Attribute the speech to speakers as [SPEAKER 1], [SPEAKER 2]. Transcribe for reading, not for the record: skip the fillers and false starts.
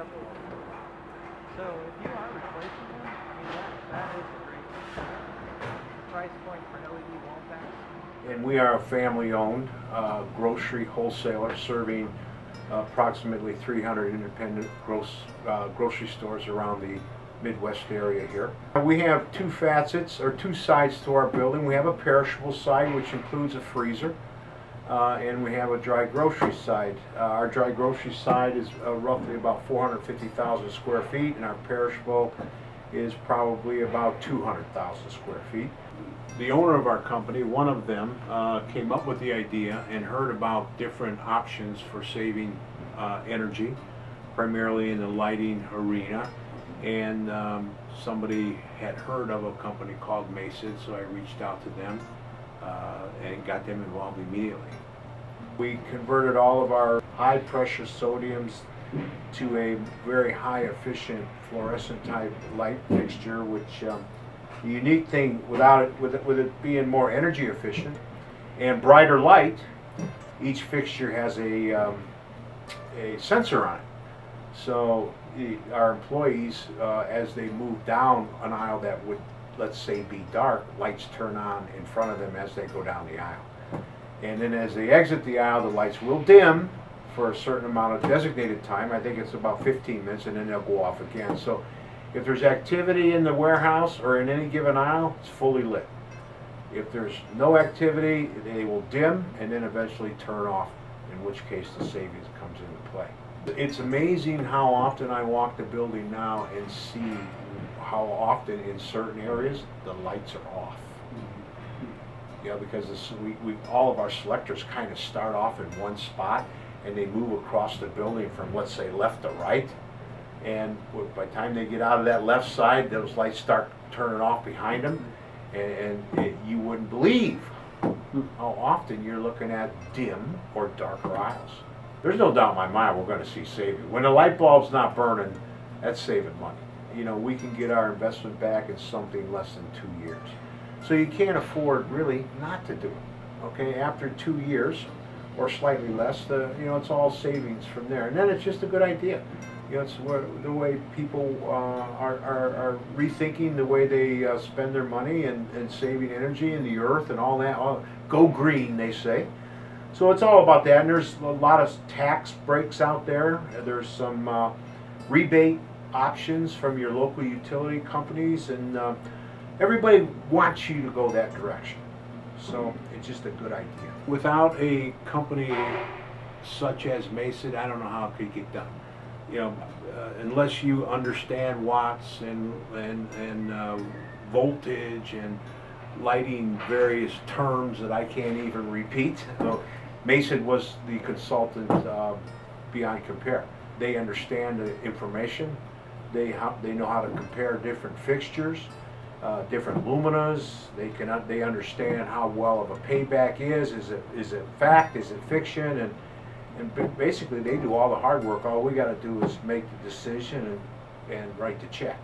[SPEAKER 1] several of them. So if you are replacing them, I mean that is a great price point for LED wall packs.
[SPEAKER 2] And we are a family-owned grocery wholesaler serving approximately 300 independent grocery stores around the Midwest area here. We have two facets or two sides to our building. We have a perishable side, which includes a freezer, and we have a dry grocery side. Our dry grocery side is roughly about 450,000 square feet, and our perishable is probably about 200,000 square feet. The owner of our company, one of them, came up with the idea and heard about different options for saving energy, primarily in the lighting arena. And somebody had heard of a company called Mason, so I reached out to them and got them involved immediately. We converted all of our high pressure sodiums to a very high efficient fluorescent type light fixture, which the unique thing with it being more energy efficient and brighter light, each fixture has a sensor on it. So our employees, as they move down an aisle that would, let's say, be dark, lights turn on in front of them as they go down the aisle. And then as they exit the aisle, the lights will dim for a certain amount of designated time. I think it's about 15 minutes, and then they'll go off again. So if there's activity in the warehouse or in any given aisle, it's fully lit. If there's no activity, they will dim and then eventually turn off, in which case the savings comes into play. It's amazing how often I walk the building now and see how often in certain areas the lights are off. You know, because all of our selectors kind of start off in one spot and they move across the building from, let's say, left to right. And by the time they get out of that left side, those lights start turning off behind them, and you wouldn't believe how often you're looking at dim or darker aisles. There's no doubt in my mind we're going to see savings. When the light bulb's not burning, that's saving money. You know, we can get our investment back in something less than 2 years. So you can't afford really not to do it. Okay, after 2 years or slightly less, it's all savings from there, and then it's just a good idea. You know, it's the way people are rethinking the way they spend their money and saving energy in the earth and all that. Go green, they say. So it's all about that, and there's a lot of tax breaks out there. There's some rebate options from your local utility companies, and everybody wants you to go that direction. So it's just a good idea. Without a company such as Mason, I don't know how it could get done. You know, unless you understand watts and voltage and lighting various terms that I can't even repeat. Mason was the consultant beyond compare. They understand the information. They know how to compare different fixtures, different luminas. They understand how well of a payback is. Is it fact? Is it fiction? And basically they do all the hard work. All we got to do is make the decision and write the check.